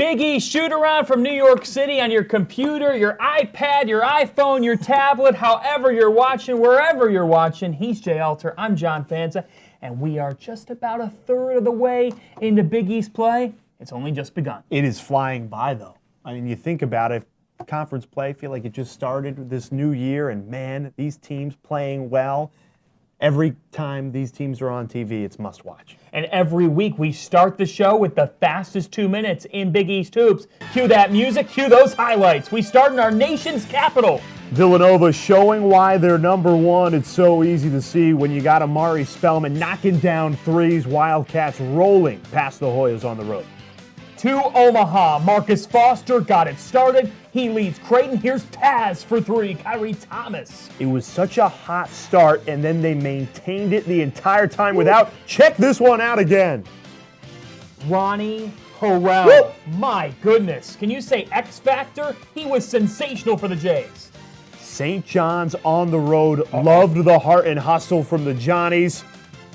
Big East Shootaround from New York City on your computer, your iPad, your iPhone, your tablet, however you're watching, wherever you're watching. He's Jay Alter, I'm John Fanta, and we are just about a third of the way into Big East play. It's only just begun. It is flying by, though. I mean, you think about it, conference play, I feel like it just started this new year, and man, these teams playing well. Every time these teams are on TV, it's must watch. And every week we start the show with the fastest 2 minutes in Big East hoops. Cue that music, cue those highlights. We start in our nation's capital. Villanova showing why they're number one. It's so easy to see when you got Amari Spellman knocking down threes, Wildcats rolling past the Hoyas on the road. To Omaha, Marcus Foster got it started. He leads Creighton. Here's Taz for three, Kyrie Thomas. It was such a hot start, and then they maintained it the entire time without. Check this one out again. Ronnie Harrell. My goodness. Can you say X Factor? He was sensational for the Jays. St. John's on the road. Loved the heart and hustle from the Johnnies.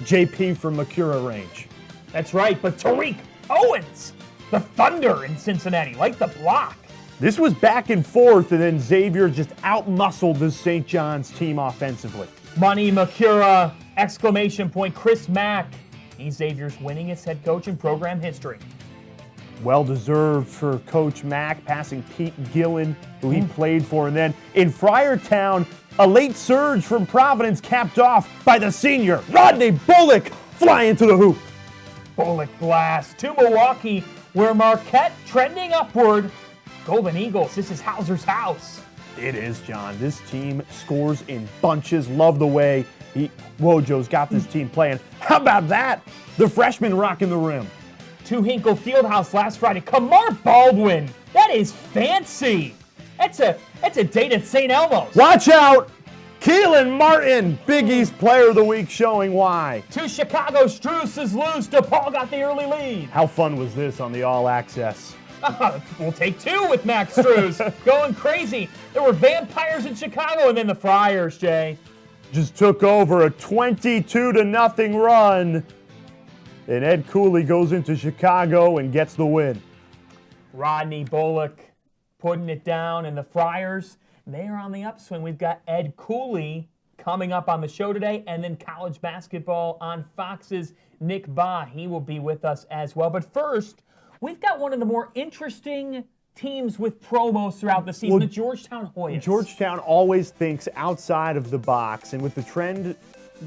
JP from Makura range. That's right, but Tariq Owens, the Thunder in Cincinnati, like the block. This was back and forth, and then Xavier just outmuscled the St. John's team offensively. Money Makura, exclamation point, Chris Mack. He's Xavier's winningest head coach in program history. Well-deserved for Coach Mack, passing Pete Gillen, who he played for. And then in Friartown, a late surge from Providence capped off by the senior, Rodney Bullock, flying to the hoop. Bullock blast to Milwaukee, where Marquette trending upward. Golden Eagles, this is Hauser's house. It is, John. This team scores in bunches. Love the way Wojo's got this team playing. How about that? The freshman rocking the rim. To Hinkle Fieldhouse last Friday. Kamar Baldwin. That is fancy. That's a date at St. Elmo's. Watch out! Keelan Martin, Big East Player of the Week, showing why. To Chicago, Strus is loose. DePaul got the early lead. How fun was this on the All Access? We'll take two with Max Strus. Going crazy. There were vampires in Chicago, and then the Friars, Jay. Just took over a 22-0 run. And Ed Cooley goes into Chicago and gets the win. Rodney Bullock putting it down, and the Friars, they are on the upswing. We've got Ed Cooley coming up on the show today, and then college basketball on Fox's Nick Bahe. He will be with us as well. But first, we've got one of the more interesting teams with promos throughout the season, the Georgetown Hoyas. Georgetown always thinks outside of the box, and with the trend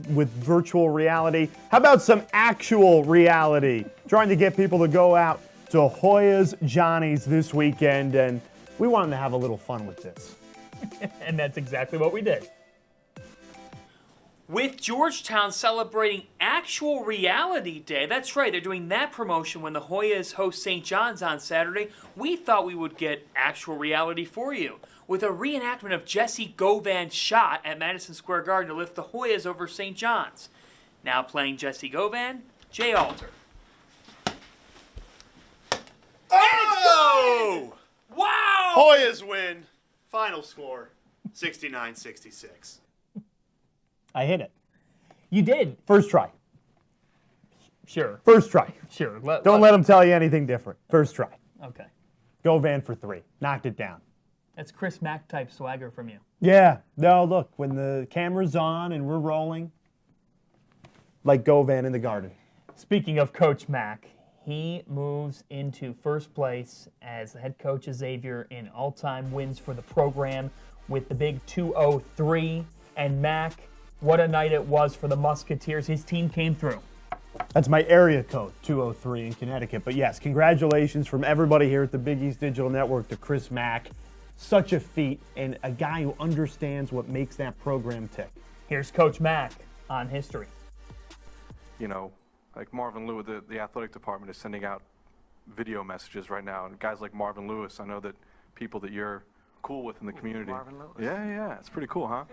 with virtual reality, how about some actual reality? Trying to get people to go out to Hoyas Johnnies this weekend, and we wanted to have a little fun with this. And that's exactly what we did. With Georgetown celebrating actual reality day, that's right, they're doing that promotion when the Hoyas host St. John's on Saturday. We thought we would get actual reality for you with a reenactment of Jesse Govan's shot at Madison Square Garden to lift the Hoyas over St. John's. Now playing Jesse Govan, Jay Alter. Oh! Wow! Hoyas win. Final score, 69-66. I hit it. You did. First try. Sure. First try. Sure. Don't let them tell you anything different. First try. Okay. Govan for three. Knocked it down. That's Chris Mack type swagger from you. Yeah. No, look, when the camera's on and we're rolling, like Govan in the Garden. Speaking of Coach Mack, he moves into first place as the head coach of Xavier in all-time wins for the program with the big 203. And Mack, what a night it was for the Musketeers. His team came through. That's my area code, 203 in Connecticut. But yes, congratulations from everybody here at the Big East Digital Network to Chris Mack. Such a feat, and a guy who understands what makes that program tick. Here's Coach Mack on history. You know, like Marvin Lewis, the athletic department is sending out video messages right now. And guys like Marvin Lewis, I know that people that you're cool with in the community. Marvin Lewis. Yeah, it's pretty cool, huh?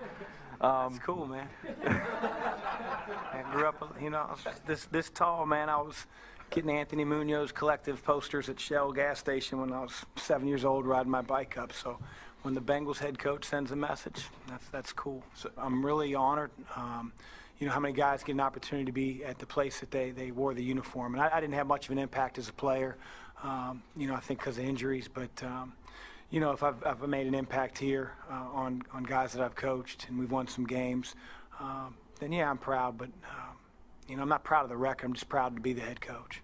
It's cool, man. I grew up, you know, this tall, man. I was getting Anthony Munoz collective posters at Shell gas station when I was 7 years old, riding my bike up. So when the Bengals head coach sends a message, that's cool. So I'm really honored. You know how many guys get an opportunity to be at the place that they wore the uniform. And I didn't have much of an impact as a player. I think because of injuries. But, if I've made an impact here on guys that I've coached and we've won some games, then, yeah, I'm proud. But, I'm not proud of the record. I'm just proud to be the head coach.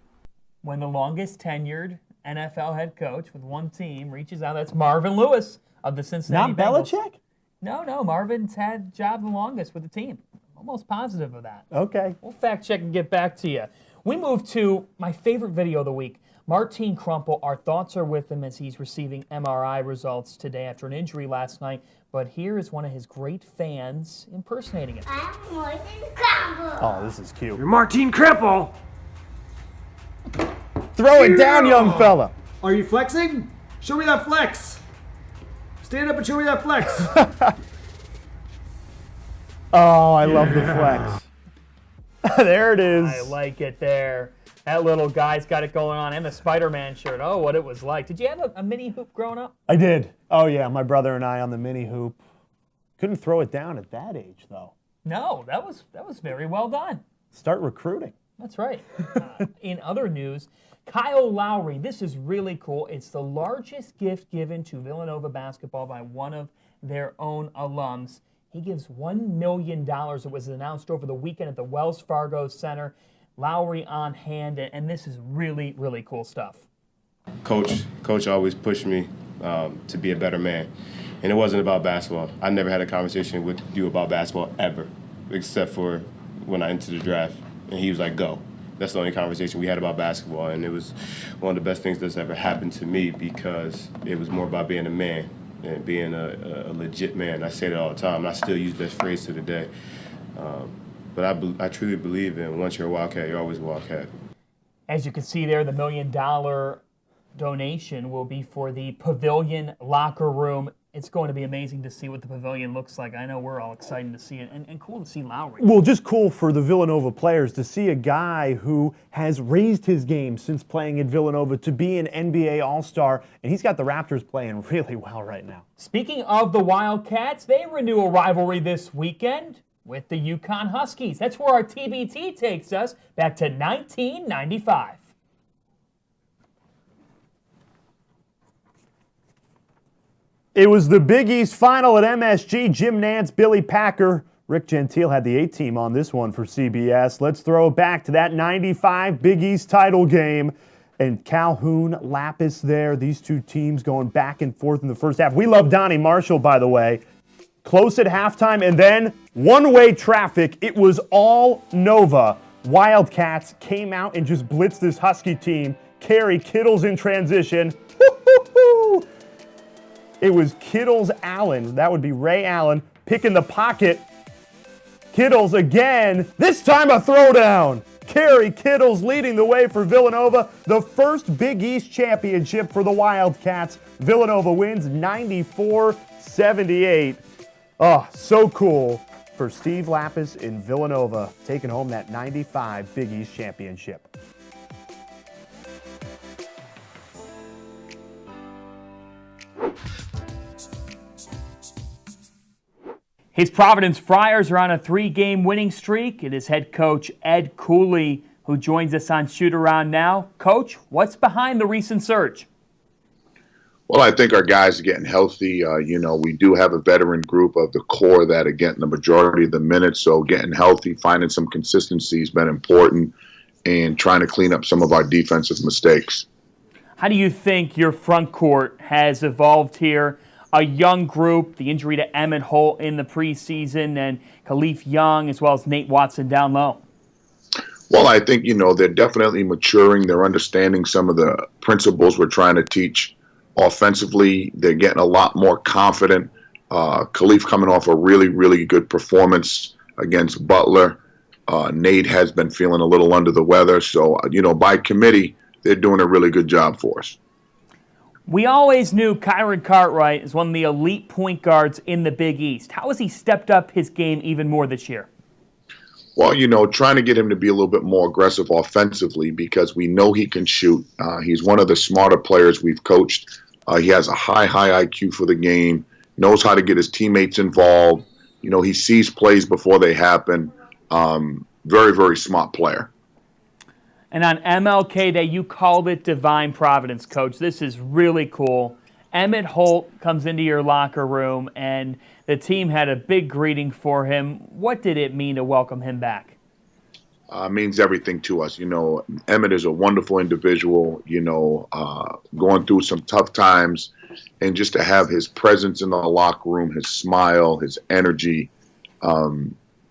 When the longest tenured NFL head coach with one team reaches out, that's Marvin Lewis of the Cincinnati Not Bengals. Belichick? No, Marvin's had job the longest with the team. Almost positive of that. Okay. We'll fact check and get back to you. We move to my favorite video of the week. Martine Crumple, our thoughts are with him as he's receiving MRI results today after an injury last night. But here is one of his great fans impersonating him. I'm Martin Crumple. Oh, this is cute. You're Martine Cripple. Throw it down, young fella. Are you flexing? Show me that flex. Stand up and show me that flex. Oh, I love the flex. There it is. I like it there. That little guy's got it going on. And the Spider-Man shirt. Oh, what it was like. Did you have a mini hoop growing up? I did. Oh, yeah, my brother and I on the mini hoop. Couldn't throw it down at that age, though. No, that was very well done. Start recruiting. That's right. In other news, Kyle Lowry, this is really cool. It's the largest gift given to Villanova basketball by one of their own alums. He gives $1 million. It was announced over the weekend at the Wells Fargo Center. Lowry on hand, and this is really, really cool stuff. Coach always pushed me to be a better man. And it wasn't about basketball. I never had a conversation with you about basketball ever, except for when I entered the draft. And he was like, go. That's the only conversation we had about basketball. And it was one of the best things that's ever happened to me because it was more about being a man and being a legit man. I say that all the time, and I still use that phrase to the day. But I truly believe in once you're a Wildcat, you're always a Wildcat. As you can see there, the $1 million donation will be for the Pavilion locker room. It's going to be amazing to see what the Pavilion looks like. I know we're all excited to see it, and cool to see Lowry. Well, just cool for the Villanova players to see a guy who has raised his game since playing at Villanova to be an NBA All-Star, and he's got the Raptors playing really well right now. Speaking of the Wildcats, they renew a rivalry this weekend with the UConn Huskies. That's where our TBT takes us back to 1995. It was the Big East final at MSG. Jim Nantz, Billy Packer, Rick Gentile had the A-team on this one for CBS. Let's throw it back to that 95 Big East title game. And Calhoun, Lapis there. These two teams going back and forth in the first half. We love Donnie Marshall, by the way. Close at halftime, and then one-way traffic. It was all Nova. Wildcats came out and just blitzed this Husky team. Kerry Kittles in transition. Woo-hoo-hoo! It was Kittles Allen. That would be Ray Allen picking the pocket. Kittles again. This time a throwdown. Kerry Kittles leading the way for Villanova. The first Big East championship for the Wildcats. Villanova wins 94-78. Oh, so cool for Steve Lapis in Villanova taking home that 95 Big East championship. His Providence Friars are on a 3-game winning streak. It is head coach Ed Cooley who joins us on Shootaround now. Coach, what's behind the recent surge? Well, I think our guys are getting healthy. We do have a veteran group of the core that are getting the majority of the minutes. So getting healthy, finding some consistency has been important, and trying to clean up some of our defensive mistakes. How do you think your front court has evolved here? A young group, the injury to Emmett Holt in the preseason, and Khalif Young as well as Nate Watson down low. Well, I think, they're definitely maturing. They're understanding some of the principles we're trying to teach. Offensively, they're getting a lot more confident. Khalif coming off a really, really good performance against Butler. Nate has been feeling a little under the weather. So, by committee, they're doing a really good job for us. We always knew Kyron Cartwright is one of the elite point guards in the Big East. How has he stepped up his game even more this year? Well, trying to get him to be a little bit more aggressive offensively because we know he can shoot. He's one of the smarter players we've coached. He has a high IQ for the game, knows how to get his teammates involved. He sees plays before they happen. Very, very smart player. And on MLK Day, you called it divine providence, Coach. This is really cool. Emmett Holt comes into your locker room, and the team had a big greeting for him. What did it mean to welcome him back? Means everything to us. Emmett is a wonderful individual, going through some tough times, and just to have his presence in the locker room, his smile, his energy,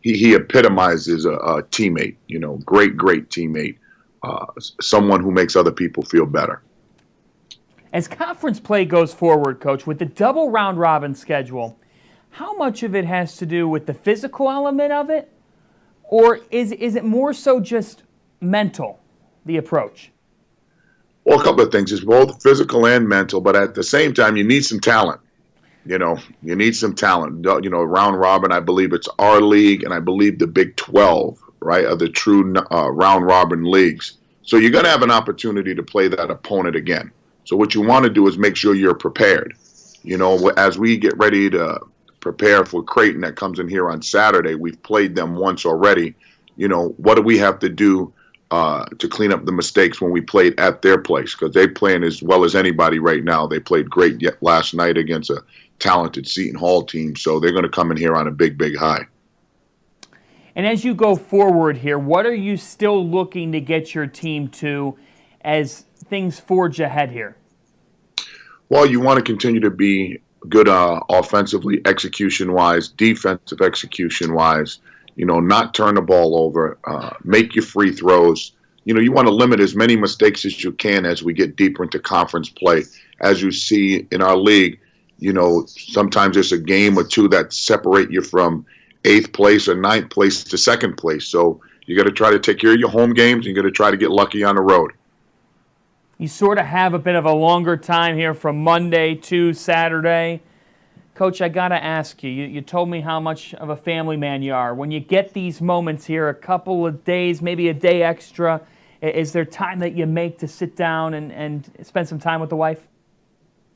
he epitomizes a teammate, great teammate, someone who makes other people feel better. As conference play goes forward, Coach, with the double round-robin schedule, how much of it has to do with the physical element of it, or is it more so just mental, the approach? Well, a couple of things. It's both physical and mental, but at the same time, you need some talent. You need some talent. Round robin, I believe it's our league, and I believe the Big 12, right, are the true round robin leagues. So you're going to have an opportunity to play that opponent again. So what you want to do is make sure you're prepared. As we get ready to prepare for Creighton that comes in here on Saturday, we've played them once already. What do we have to do to clean up the mistakes when we played at their place? Because they're playing as well as anybody right now. They played great last night against a talented Seton Hall team. So they're going to come in here on a big high. And as you go forward here, what are you still looking to get your team to as things forge ahead here? Well, you want to continue to be good offensively, execution-wise, defensive execution-wise, not turn the ball over, make your free throws. You want to limit as many mistakes as you can as we get deeper into conference play. As you see in our league, sometimes there's a game or two that separate you from 8th place or 9th place to 2nd place. So you got to try to take care of your home games, and you got to try to get lucky on the road. You sort of have a bit of a longer time here from Monday to Saturday. Coach, I got to ask you, you told me how much of a family man you are. When you get these moments here, a couple of days, maybe a day extra, is there time that you make to sit down and spend some time with the wife?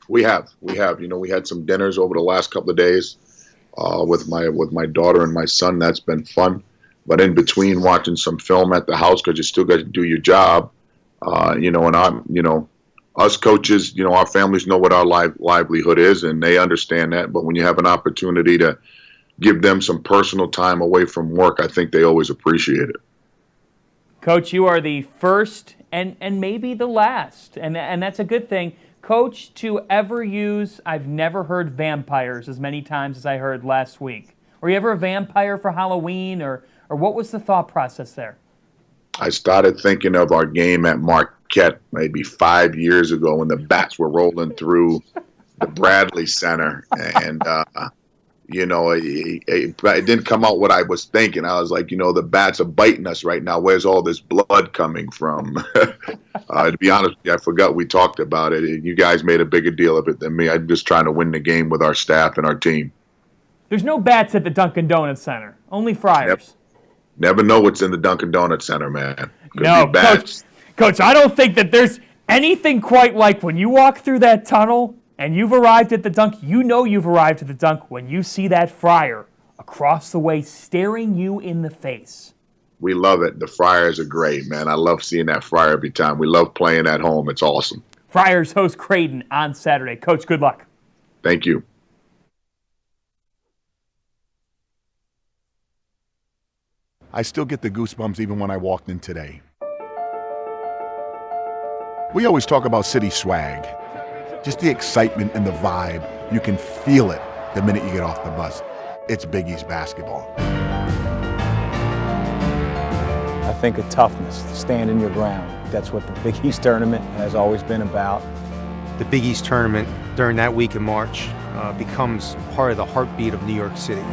We have. We had some dinners over the last couple of days with my daughter and my son. That's been fun. But in between, watching some film at the house because you still got to do your job. And us coaches, our families know what our livelihood is, and they understand that. But when you have an opportunity to give them some personal time away from work, I think they always appreciate it. Coach, you are the first and maybe the last, and that's a good thing, Coach, to ever use, I've never heard vampires as many times as I heard last week. Were you ever a vampire for Halloween, or what was the thought process there? I started thinking of our game at Marquette maybe 5 years ago when the bats were rolling through the Bradley Center. And, it didn't come out what I was thinking. I was like, the bats are biting us right now. Where's all this blood coming from? To be honest with you, I forgot we talked about it. You guys made a bigger deal of it than me. I'm just trying to win the game with our staff and our team. There's no bats at the Dunkin' Donuts Center, only Friars. Never know what's in the Dunkin' Donuts Center, man. No, Coach, I don't think that there's anything quite like when you walk through that tunnel and you've arrived at the dunk. You've arrived at the dunk when you see that Friar across the way staring you in the face. We love it. The Friars are great, man. I love seeing that Friar every time. We love playing at home. It's awesome. Friars host Creighton on Saturday. Coach, good luck. Thank you. I still get the goosebumps even when I walked in today. We always talk about city swag, just the excitement and the vibe. You can feel it the minute you get off the bus. It's Big East basketball. I think of toughness, standing your ground. That's what the Big East tournament has always been about. The Big East tournament during that week in March becomes part of the heartbeat of New York City.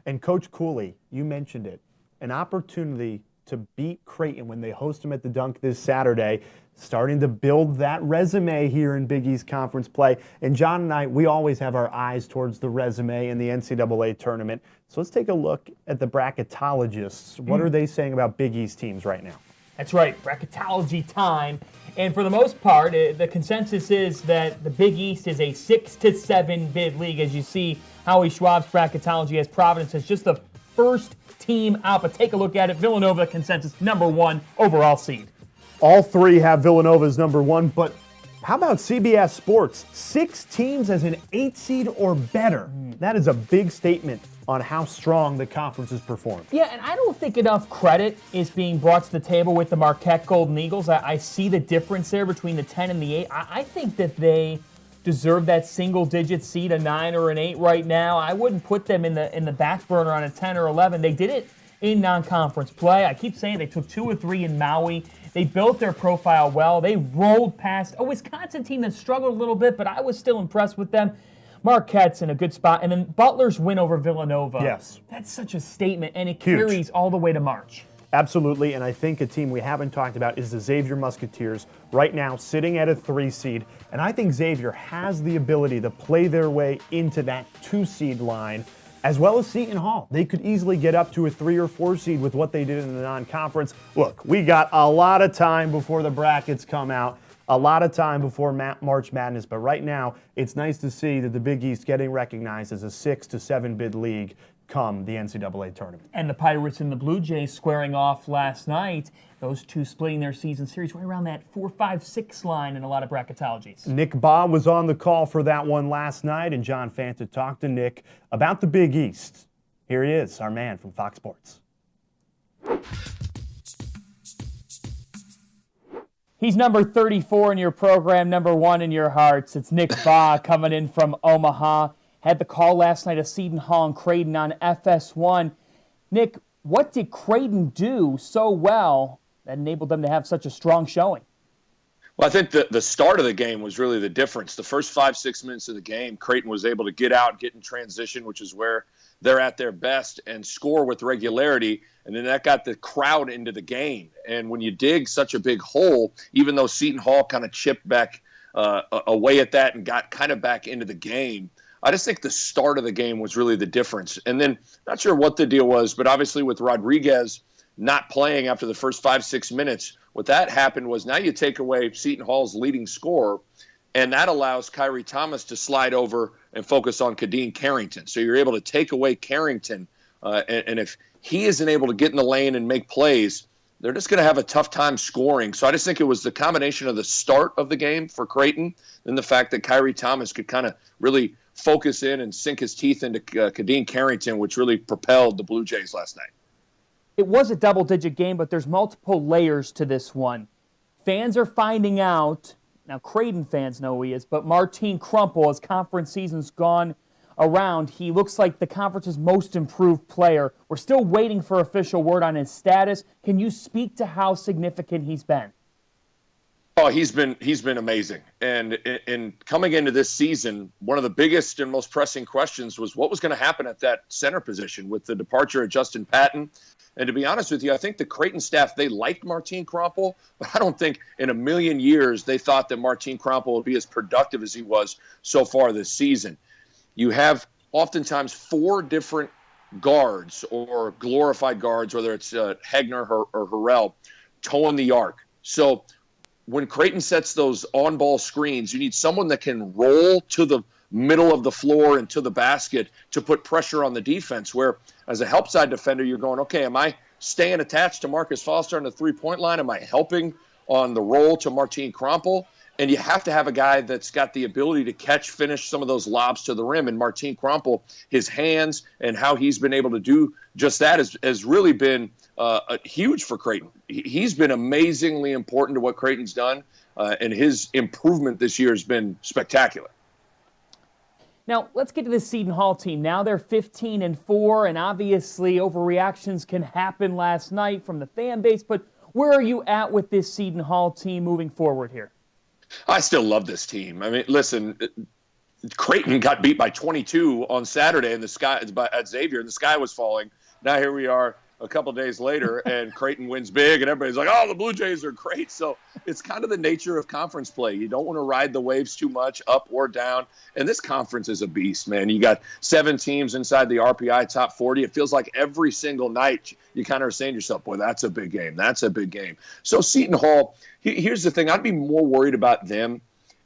And Coach Cooley, you mentioned it, an opportunity to beat Creighton when they host them at the Dunk this Saturday, starting to build that resume here in Big East Conference play. And John and I, we always have our eyes towards the resume in the NCAA tournament. So let's take a look at the bracketologists. What are they saying about Big East teams right now? That's right, bracketology time. And for the most part, the consensus is that the Big East is a 6 to 7 bid league. As you see, Howie Schwab's bracketology has Providence as just the first team out. But take a look at it. Villanova consensus #1 overall seed. All three have Villanova as #1, but how about CBS Sports? 6 teams as an 8 seed or better. That is a big statement on how strong the conference has performed. Yeah, and I don't think enough credit is being brought to the table with the Marquette Golden Eagles. I see the difference there between the 10 and the 8. I think that they deserve that single-digit seed, a 9 or an 8 right now. I wouldn't put them in the back burner on a 10 or 11. They did it in non-conference play. I keep saying they took 2 or 3 in Maui. They built their profile well. They rolled past a Wisconsin team that struggled a little bit, but I was still impressed with them. Marquette's in a good spot. And then Butler's win over Villanova. Yes. That's such a statement, and it Huge. carries all the way to March. Absolutely, and I think a team we haven't talked about is the Xavier Musketeers, right now sitting at a 3 seed, and I think Xavier has the ability to play their way into that 2 seed line, as well as Seton Hall. They could easily get up to a 3 or 4 seed with what they did in the non-conference. Look, we got a lot of time before the brackets come out, a lot of time before March Madness, but right now it's nice to see that the Big East getting recognized as a 6 to 7 bid league come the NCAA tournament. And the Pirates and the Blue Jays squaring off last night. Those two splitting their season series right around that 4, 5, 6 line in a lot of bracketologies. Nick Bahe was on the call for that one last night, and John Fanta talked to Nick about the Big East. Here he is, our man from Fox Sports. He's number 34 in your program, #1 in your hearts. It's Nick Bahe coming in from Omaha. Had the call last night of Seton Hall and Creighton on FS1. Nick, what did Creighton do so well that enabled them to have such a strong showing? Well, I think the start of the game was really the difference. The first 5-6 minutes of the game, Creighton was able to get out, get in transition, which is where they're at their best, and score with regularity. And then that got the crowd into the game. And when you dig such a big hole, even though Seton Hall kind of chipped back away at that and got kind of back into the game, I just think the start of the game was really the difference. And then, not sure what the deal was, but obviously with Rodriguez not playing after the first 5-6 minutes, what that happened was now you take away Seton Hall's leading scorer, and that allows Kyrie Thomas to slide over and focus on Kadeen Carrington. So you're able to take away Carrington, and if he isn't able to get in the lane and make plays, they're just going to have a tough time scoring. So I just think it was the combination of the start of the game for Creighton and the fact that Kyrie Thomas could kind of really focus in and sink his teeth into Kadeen Carrington, which really propelled the Blue Jays last night. It was a double-digit game, but there's multiple layers to this one. Fans are finding out, now Creighton fans know who he is, but Martin Crumple, as conference season's gone around, he looks like the conference's most improved player. We're still waiting for official word on his status. Can you speak to how significant he's been? Oh, he's been amazing. And in coming into this season, one of the biggest and most pressing questions was what was going to happen at that center position with the departure of Justin Patton. And to be honest with you, I think the Creighton staff, they liked Martin Crumple, but I don't think in a million years they thought that Martin Crumple would be as productive as he was so far this season. You have oftentimes 4 different guards or glorified guards, whether it's Hegner or Harrell, towing the arc. So when Creighton sets those on-ball screens, you need someone that can roll to the middle of the floor and to the basket to put pressure on the defense, where as a help side defender, you're going, okay, am I staying attached to Marcus Foster on the three-point line? Am I helping on the roll to Martin Crumple? And you have to have a guy that's got the ability to catch, finish some of those lobs to the rim. And Martin Crumple, his hands and how he's been able to do just that has really been huge for Creighton. He's been amazingly important to what Creighton's done, and his improvement this year has been spectacular. Now, let's get to the Seton Hall team. Now they're 15-4, and obviously overreactions can happen last night from the fan base, but where are you at with this Seton Hall team moving forward here? I still love this team. I mean, listen, Creighton got beat by 22 on Saturday in the sky at Xavier, and the sky was falling. Now here we are a couple days later, and Creighton wins big, and everybody's like, oh, the Blue Jays are great. So it's kind of the nature of conference play. You don't want to ride the waves too much, up or down. And this conference is a beast, man. You got 7 teams inside the RPI top 40. It feels like every single night you kind of are saying to yourself, boy, that's a big game. That's a big game. So Seton Hall, here's the thing. I'd be more worried about them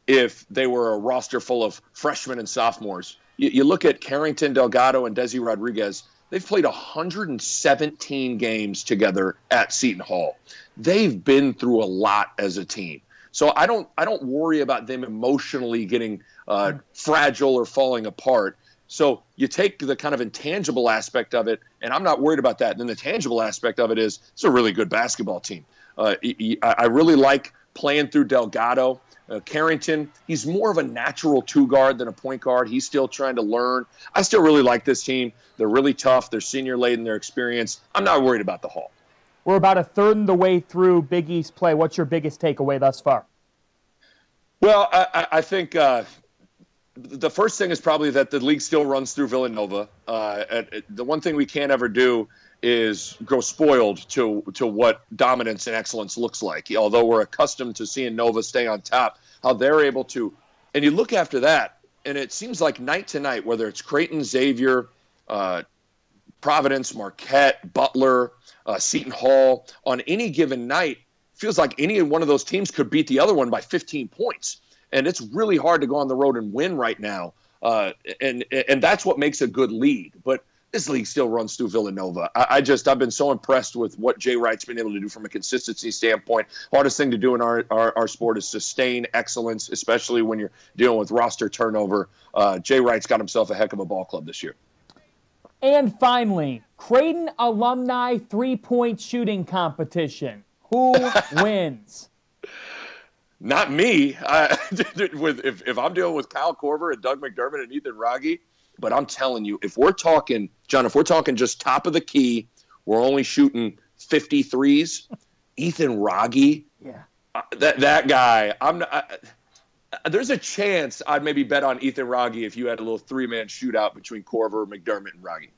if they were a roster full of freshmen and sophomores. You look at Carrington, Delgado, and Desi Rodriguez. They've played 117 games together at Seton Hall. They've been through a lot as a team. So I don't worry about them emotionally getting fragile or falling apart. So you take the kind of intangible aspect of it, and I'm not worried about that. And then the tangible aspect of it is it's a really good basketball team. I really like playing through Delgado. Carrington, he's more of a natural two-guard than a point guard. He's still trying to learn. I still really like this team. They're really tough. They're senior-laden, their experience. I'm not worried about the Hall. We're about a third of the way through Big East play. What's your biggest takeaway thus far? Well, I think the first thing is probably that the league still runs through Villanova. The one thing we can't ever do is grow spoiled to what dominance and excellence looks like. Although we're accustomed to seeing Nova stay on top, how they're able to. And you look after that, and it seems like night to night, whether it's Creighton, Xavier, Providence, Marquette, Butler, Seton Hall, on any given night, feels like any one of those teams could beat the other one by 15 points. And it's really hard to go on the road and win right now. And that's what makes a good league. But this league still runs through Villanova. I've been so impressed with what Jay Wright's been able to do from a consistency standpoint. Hardest thing to do in our sport is sustain excellence, especially when you're dealing with roster turnover. Jay Wright's got himself a heck of a ball club this year. And finally, Creighton alumni three-point shooting competition. Who wins? Not me. If I'm dealing with Kyle Korver and Doug McDermott and Ethan Wragge, but I'm telling you, if we're talking just top of the key, we're only shooting 53s. Ethan Wragge, that guy. There's a chance I'd maybe bet on Ethan Wragge if you had a little three-man shootout between Korver, McDermott, and Wragge.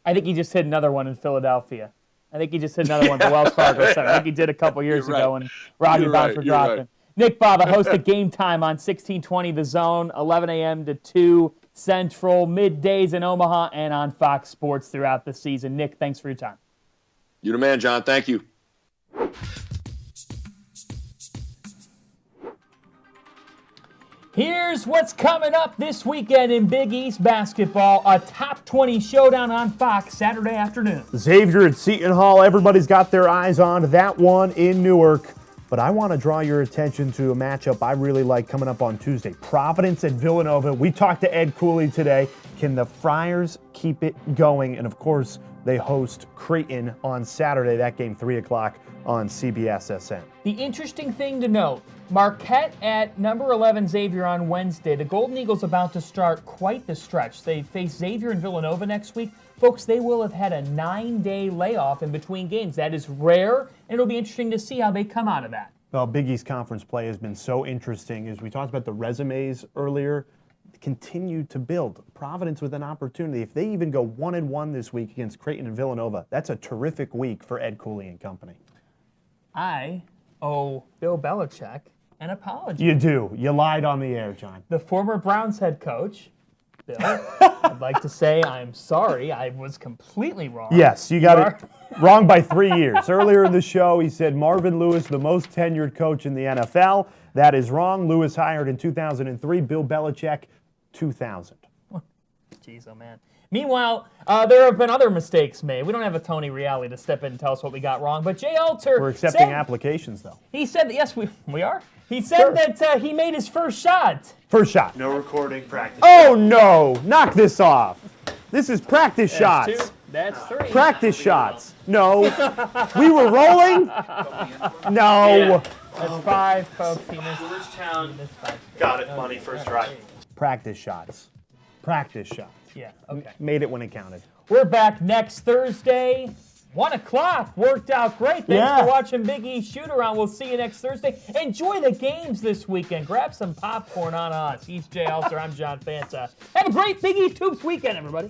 I think he just hit another one in Philadelphia. I think he just hit another one at the Wells Fargo Center. I think he did a couple years ago, and Wragge bound for dropping. Right. Nick Bava host of Game Time on 1620 The Zone, 11 a.m. to 2 Central, middays in Omaha, and on Fox Sports throughout the season. Nick, thanks for your time. You're the man, John. Thank you. Here's what's coming up this weekend in Big East basketball. A top 20 showdown on Fox Saturday afternoon. Xavier at Seton Hall. Everybody's got their eyes on that one in Newark. But I want to draw your attention to a matchup I really like coming up on Tuesday. Providence at Villanova. We talked to Ed Cooley today. Can the Friars keep it going? And, of course, they host Creighton on Saturday. That game, 3 o'clock on CBS-SN. The interesting thing to note, Marquette at number 11 Xavier on Wednesday. The Golden Eagles about to start quite the stretch. They face Xavier and Villanova next week. Folks, they will have had a 9-day layoff in between games. That is rare, and it'll be interesting to see how they come out of that. Well, Big East Conference play has been so interesting. As we talked about the resumes earlier, continue to build. Providence with an opportunity. If they even go 1-1 this week against Creighton and Villanova, that's a terrific week for Ed Cooley and company. I owe Bill Belichick an apology. You do. You lied on the air, John. The former Browns head coach, Bill, I'd like to say I'm sorry. I was completely wrong. Yes, you got it wrong by 3 years. Earlier in the show, he said Marvin Lewis, the most tenured coach in the NFL. That is wrong. Lewis hired in 2003. Bill Belichick, 2000. Jeez, oh man. Meanwhile, there have been other mistakes made. We don't have a Tony Reale to step in and tell us what we got wrong, but Jay Alter We're accepting applications, though. He said that, yes, we are. He said that he made his first shot. First shot. No recording, practice. Oh, no. Knock this off. This is practice shots. That's 3. Practice shots. No. We were rolling? No. That's 5, folks. He missed. Georgetown got it, money, first try. Practice shots. Practice shots. Yeah, okay. Made it when it counted. We're back next Thursday, 1 o'clock. Worked out great. Thanks for watching Big East Shootaround. We'll see you next Thursday. Enjoy the games this weekend. Grab some popcorn on us. He's Jay Alter. I'm John Fanta. Have a great Big East Hoops weekend, everybody.